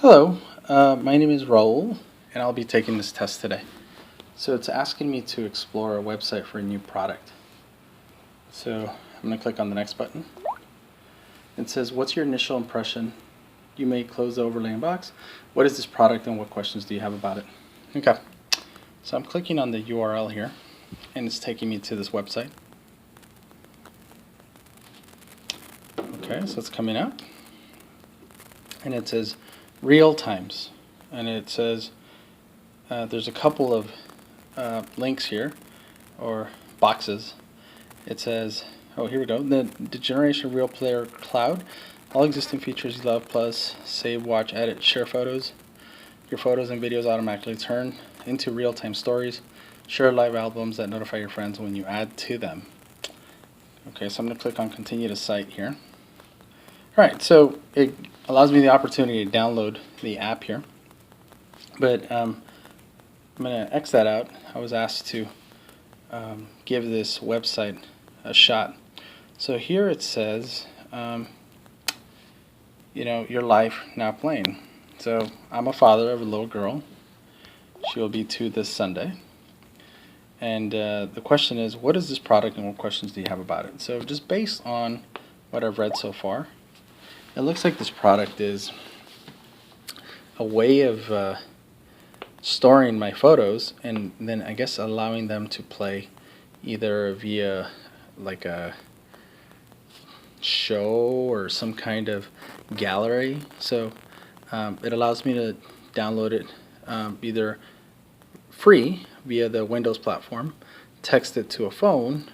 Hello, my name is Raul, and I'll be taking this test today. So it's asking me to explore a website for a new product. So I'm going to click on the next button. It says, what's your initial impression? You may close the overlaying box. What is this product and what questions do you have about it? Okay, so I'm clicking on the URL here, and it's taking me to this website. Okay, so it's coming up, and it says RealTimes, and it says there's a couple of links here, or boxes. It says, oh, here we go, the generation real player cloud, all existing features you love, plus save, watch, edit, share photos. Your photos and videos automatically turn into real-time stories. Share live albums that notify your friends when you add to them. Okay, so I'm going to click on continue to site here. Alright, so it allows me the opportunity to download the app here, but I'm going to X that out. I was asked to give this website a shot. So here it says, your life now playing. So I'm a father of a little girl. She will be 2 this Sunday. And the question is, what is this product and what questions do you have about it? So just based on what I've read so far, it looks like this product is a way of storing my photos and then I guess allowing them to play either via like a show or some kind of gallery. So it allows me to download it either free via the Windows platform, text it to a phone,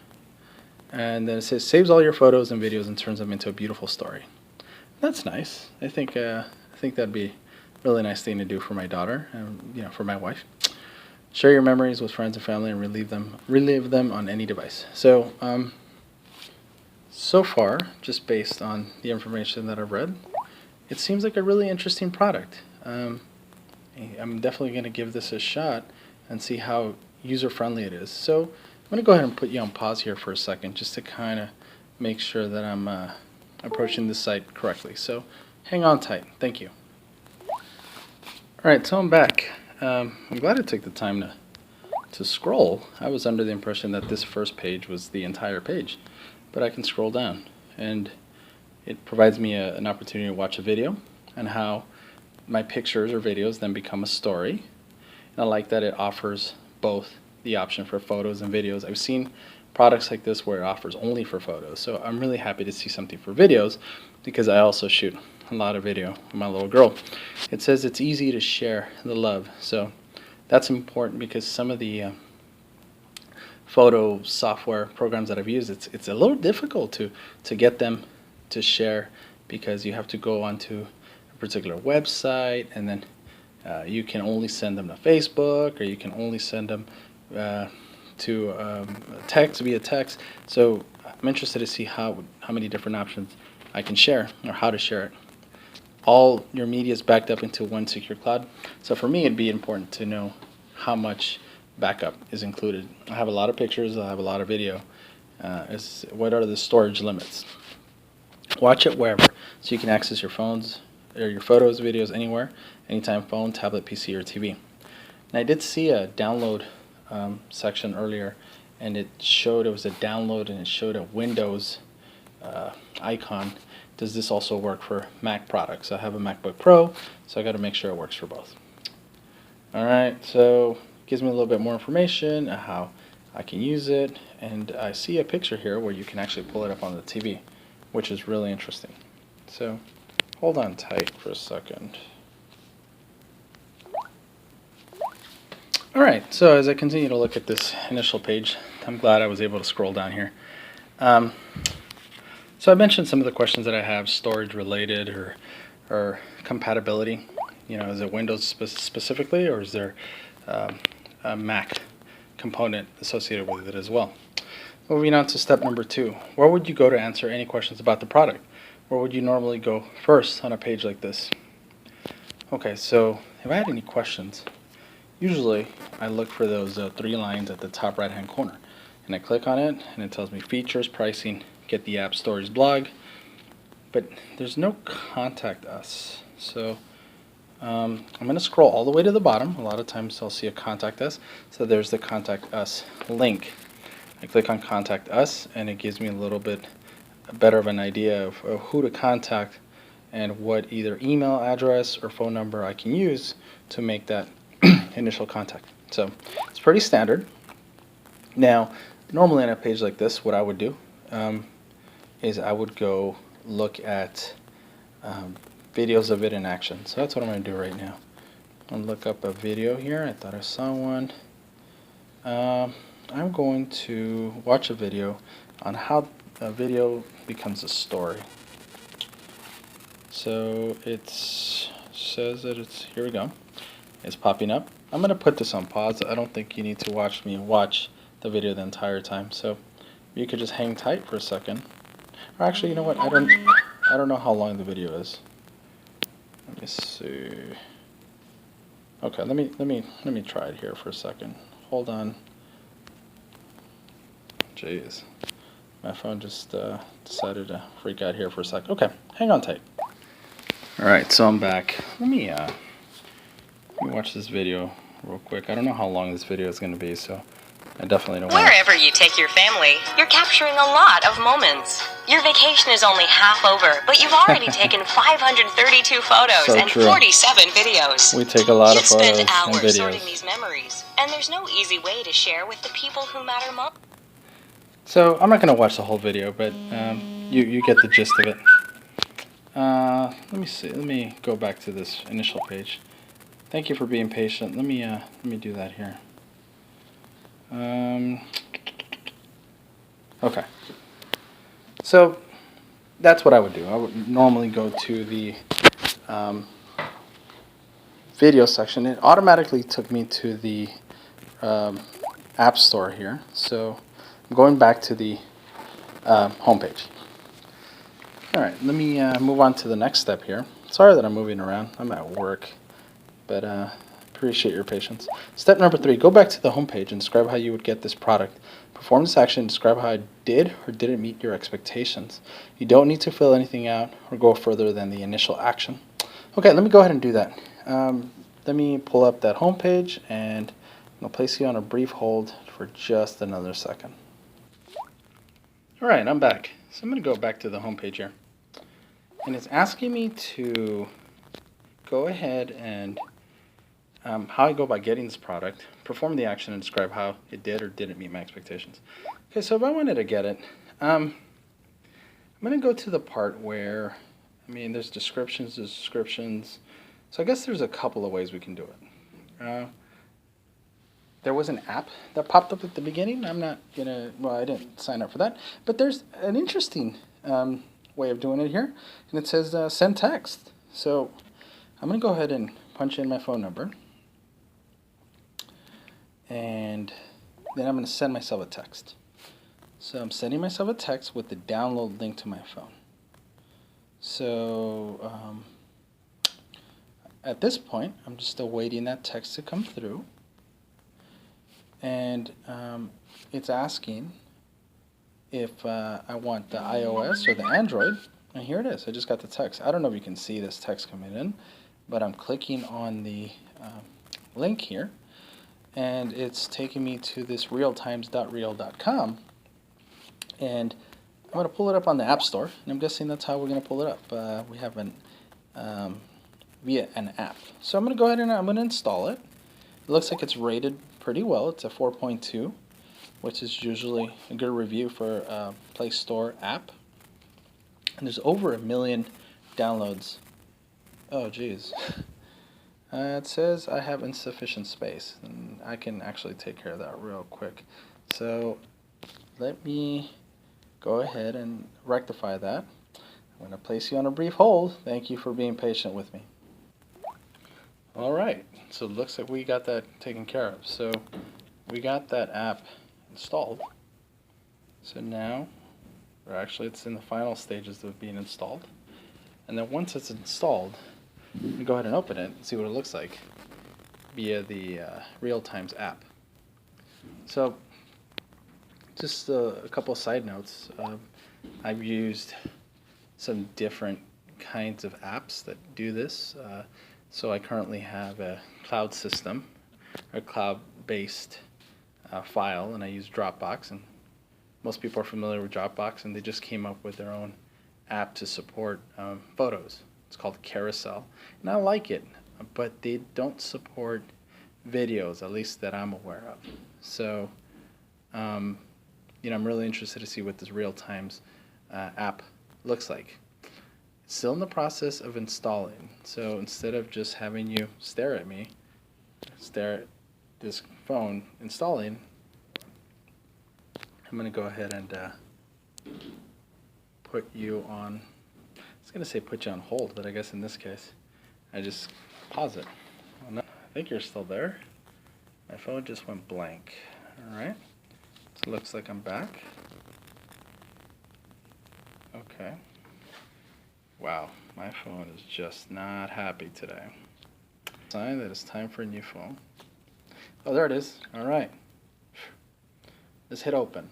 and then it says saves all your photos and videos and turns them into a beautiful story. That's nice. I think that'd be a really nice thing to do for my daughter, and for my wife. Share your memories with friends and family and relive them on any device. So so far, just based on the information that I've read, it seems like a really interesting product. I'm definitely going to give this a shot and see how user-friendly it is. So I'm going to go ahead and put you on pause here for a second just to kind of make sure that I'm approaching this site correctly. So hang on tight. Thank you. Alright, so I'm back. I'm glad I took the time to scroll. I was under the impression that this first page was the entire page, but I can scroll down and it provides me an opportunity to watch a video and how my pictures or videos then become a story. And I like that it offers both the option for photos and videos. I've seen products like this where it offers only for photos, so I'm really happy to see something for videos because I also shoot a lot of video with my little girl. It says it's easy to share the love, so that's important because some of the photo software programs that I've used, it's a little difficult to get them to share because you have to go onto a particular website and then you can only send them to Facebook, or you can only send them to text via text. So I'm interested to see how many different options I can share or how to share it. All your media is backed up into one secure cloud. So for me, it'd be important to know how much backup is included. I have a lot of pictures. I have a lot of video. What are the storage limits? Watch it wherever, so you can access your phones or your photos, videos anywhere, anytime, phone, tablet, PC, or TV. And I did see a download section earlier, and it showed it was a download, and it showed a Windows icon. Does this also work for Mac products? I have a MacBook Pro, so I got to make sure it works for both. Alright, so it gives me a little bit more information on how I can use it, and I see a picture here where you can actually pull it up on the TV, which is really interesting. So hold on tight for a second. Alright, so as I continue to look at this initial page, I'm glad I was able to scroll down here. So I mentioned some of the questions that I have, storage related or compatibility. Is it Windows specifically, or is there a Mac component associated with it as well? Moving on to step number 2. Where would you go to answer any questions about the product? Where would you normally go first on a page like this? Okay, so if I had any questions, usually I look for those 3 lines at the top right hand corner, and I click on it and it tells me features, pricing, get the app stories blog, but there's no contact us. So I'm going to scroll all the way to the bottom. A lot of times I'll see a contact us. So there's the contact us link. I click on contact us and it gives me a little bit better of an idea of who to contact and what either email address or phone number I can use to make that initial contact. So it's pretty standard. Now, normally on a page like this, what I would do is I would go look at videos of it in action. So that's what I'm going to do right now. I'll look up a video here. I thought I saw one. I'm going to watch a video on how a video becomes a story. So it says that it's, here we go, it's popping up. I'm going to put this on pause. I don't think you need to watch me watch the video the entire time. So you could just hang tight for a second. Or actually, you know what? I don't know how long the video is. Let me see. Okay, let me try it here for a second. Hold on. Jeez, my phone just decided to freak out here for a sec. Okay, hang on tight. All right, so I'm back. Let me watch this video real quick. I don't know how long this video is going to be, so I definitely don't want. Wherever you take your family, you're capturing a lot of moments. Your vacation is only half over, but you've already taken 532 photos So and true. 47 videos. We take a lot You'd of photos spend and hours videos. sorting these memories, and there's no easy way to share with the people who matter most. So I'm not going to watch the whole video, but you get the gist of it. Let me see. Let me go back to this initial page. Thank you for being patient. Let me do that here. Okay. So that's what I would do. I would normally go to the video section. It automatically took me to the App Store here. So I'm going back to the home page. All right, let me move on to the next step here. Sorry that I'm moving around. I'm at work, but appreciate your patience. Step number 3, go back to the home page and describe how you would get this product. Perform this action and describe how it did or didn't meet your expectations. You don't need to fill anything out or go further than the initial action. Okay, let me go ahead and do that. Let me pull up that home page and I'll place you on a brief hold for just another second. All right, I'm back. So I'm going to go back to the home page here. And it's asking me to go ahead and how I go about getting this product, perform the action, and describe how it did or didn't meet my expectations. Okay, so if I wanted to get it, I'm going to go to the part where, there's descriptions. So I guess there's a couple of ways we can do it. There was an app that popped up at the beginning. I'm not going to, I didn't sign up for that. But there's an interesting way of doing it here. And it says send text. So I'm going to go ahead and punch in my phone number. And then I'm going to send myself a text. So I'm sending myself a text with the download link to my phone. So at this point, I'm just still waiting that text to come through. And it's asking if I want the iOS or the Android. And here it is. I just got the text. I don't know if you can see this text coming in, but I'm clicking on the link here. And it's taking me to this realtimes.real.com. And I'm going to pull it up on the App Store. And I'm guessing that's how we're going to pull it up. We have an via an app. So I'm going to go ahead and I'm going to install it. It looks like it's rated pretty well. It's a 4.2, which is usually a good review for a Play Store app. And there's over 1 million downloads. Oh, geez. It says I have insufficient space, and I can actually take care of that real quick. So let me go ahead and rectify that. I'm going to place you on a brief hold. Thank you for being patient with me. All right, so it looks like we got that taken care of. So we got that app installed. So now, or actually it's in the final stages of being installed. And then once it's installed, you go ahead and open it and see what it looks like via the RealTimes app. So just a couple of side notes. I've used some different kinds of apps that do this. So I currently have a cloud system, a cloud-based file, and I use Dropbox. And most people are familiar with Dropbox, and they just came up with their own app to support photos. It's called Carousel, and I like it, but they don't support videos, at least that I'm aware of. So, I'm really interested to see what this RealTimes app looks like. It's still in the process of installing, so instead of just having you stare at this phone installing, I'm going to go ahead and put you on, I was going to say put you on hold, but I guess in this case, I just pause it. Oh, no, I think you're still there. My phone just went blank. Alright, so it looks like I'm back. Okay. Wow, my phone is just not happy today. Sign that it's time for a new phone. Oh, there it is. Alright. Just hit open.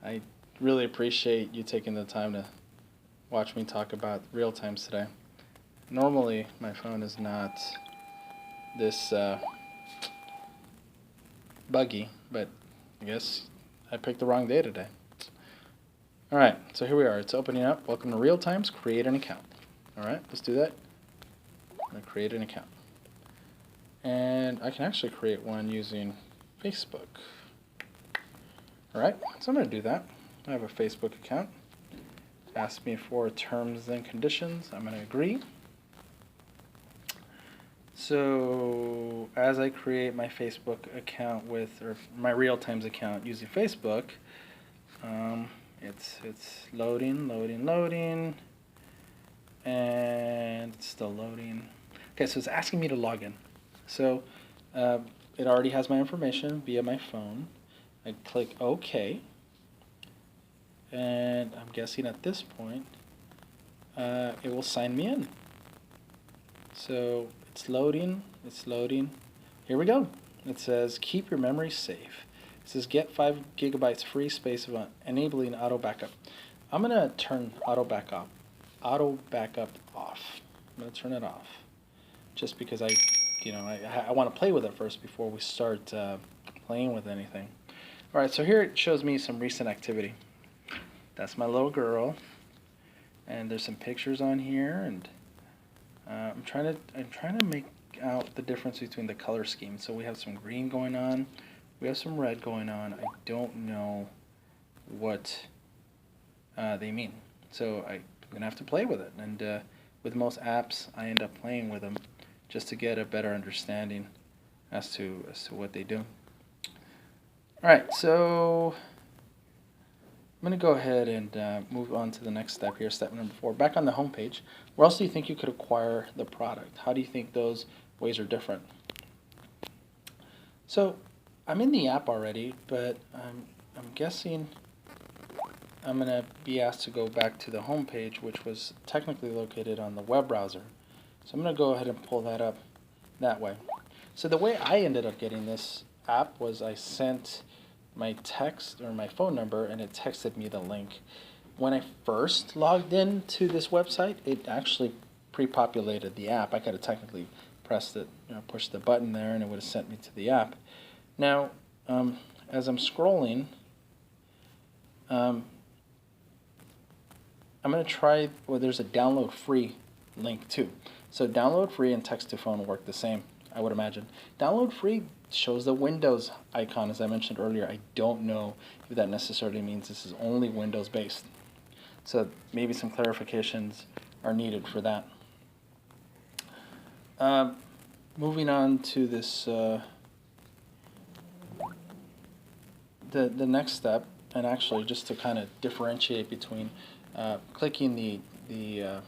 I really appreciate you taking the time to watch me talk about RealTimes today. Normally, my phone is not this buggy, but I guess I picked the wrong day today. Alright, so here we are. It's opening up. Welcome to RealTimes. Create an account. Alright, let's do that. I'm going to create an account. And I can actually create one using Facebook. Alright, so I'm going to do that. I have a Facebook account. Ask me for terms and conditions. I'm going to agree. So as I create my Facebook account or my RealTimes account using Facebook, it's loading, and it's still loading. Okay, so it's asking me to log in. So it already has my information via my phone. I click OK, and I'm guessing at this point it will sign me in. So it's loading. Here we go. It says keep your memory safe. It says get 5 gigabytes free space of enabling auto backup. I'm gonna turn auto backup off. I'm gonna turn it off, just because I want to play with it first before we start playing with anything. All right, so here it shows me some recent activity. That's my little girl, and there's some pictures on here, and I'm trying to make out the difference between the color scheme. So we have some green going on, we have some red going on. I don't know what they mean, so I'm gonna have to play with it. And with most apps, I end up playing with them just to get a better understanding as to what they do. All right, so I'm going to go ahead and move on to the next step here, step number 4. Back on the home page, where else do you think you could acquire the product? How do you think those ways are different? So I'm in the app already, but I'm guessing I'm going to be asked to go back to the home page, which was technically located on the web browser. So I'm going to go ahead and pull that up that way. So the way I ended up getting this app was I sent my text or my phone number, and it texted me the link. When I first logged in to this website, it actually pre-populated the app. I could have technically pressed it, push the button there, and it would have sent me to the app. Now, as I'm scrolling, I'm going to try, well, there's a download free link too. So download free and text to phone work the same, I would imagine. Download free shows the Windows icon, as I mentioned earlier. I don't know if that necessarily means this is only Windows based. So maybe some clarifications are needed for that. Moving on to this, the next step, and actually just to kind of differentiate between clicking the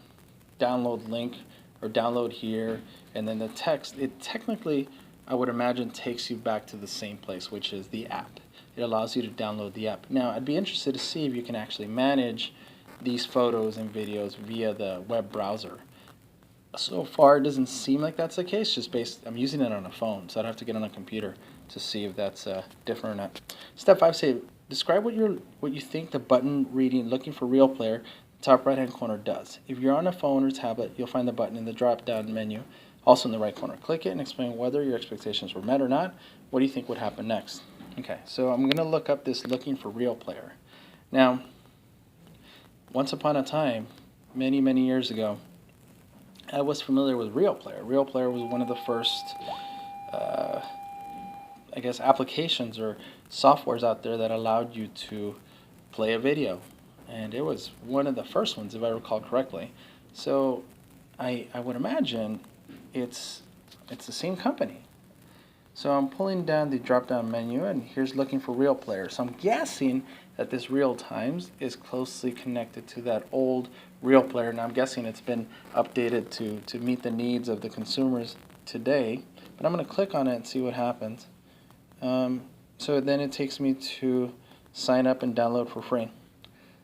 download link or download here and then the text, it technically, I would imagine, takes you back to the same place, which is the app. It allows you to download the app. Now, I'd be interested to see if you can actually manage these photos and videos via the web browser. So far, it doesn't seem like that's the case, I'm using it on a phone, so I'd have to get on a computer to see if that's different or not. Step 5 say, describe what you think the button reading, looking for real player, top right hand corner does. If you're on a phone or tablet, you'll find the button in the drop down menu, also in the right corner. Click it and explain whether your expectations were met or not. What do you think would happen next? Okay, so I'm going to look up this looking for real player. Now, once upon a time, many, many years ago, I was familiar with Real Player. Real Player was one of the first, I guess, applications or softwares out there that allowed you to play a video. And it was one of the first ones, if I recall correctly. So I would imagine it's the same company. So I'm pulling down the drop-down menu, and here's looking for Real Player. So I'm guessing that this RealTimes is closely connected to that old Real Player. Now I'm guessing it's been updated to meet the needs of the consumers today. But I'm going to click on it and see what happens. So then it takes me to sign up and download for free.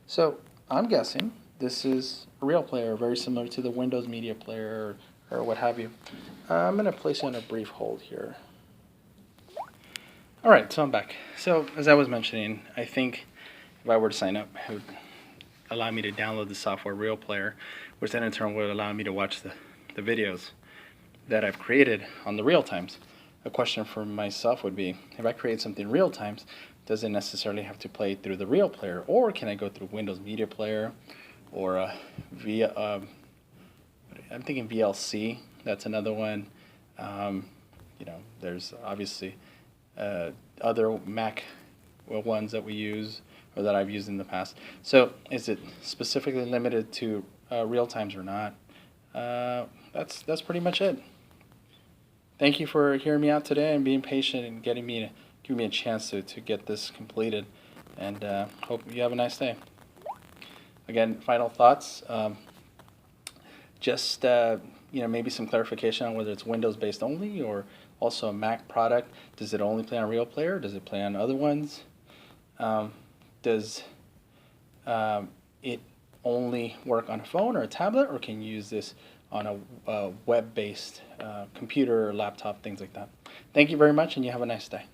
So I'm guessing this is a Real Player, very similar to the Windows Media Player or what have you. I'm going to place you on a brief hold here. All right, so I'm back. So as I was mentioning, I think if I were to sign up, it would allow me to download the software Real Player, which then in turn would allow me to watch the videos that I've created on the RealTimes. A question for myself would be, if I create something RealTimes, does it necessarily have to play through the Real Player, or can I go through Windows Media Player or via, I'm thinking VLC, that's another one. You know, there's obviously other Mac ones that we use or that I've used in the past. So is it specifically limited to RealTimes or not? That's pretty much it. Thank you for hearing me out today and being patient and giving me a chance to get this completed. And hope you have a nice day. Again, final thoughts. Just you know, maybe some clarification on whether it's Windows based only or also a Mac product. Does it only play on Real Player? Does it play on other ones? Does it only work on a phone or a tablet, or can you use this on a web-based computer or laptop, things like that? Thank you very much, and you have a nice day.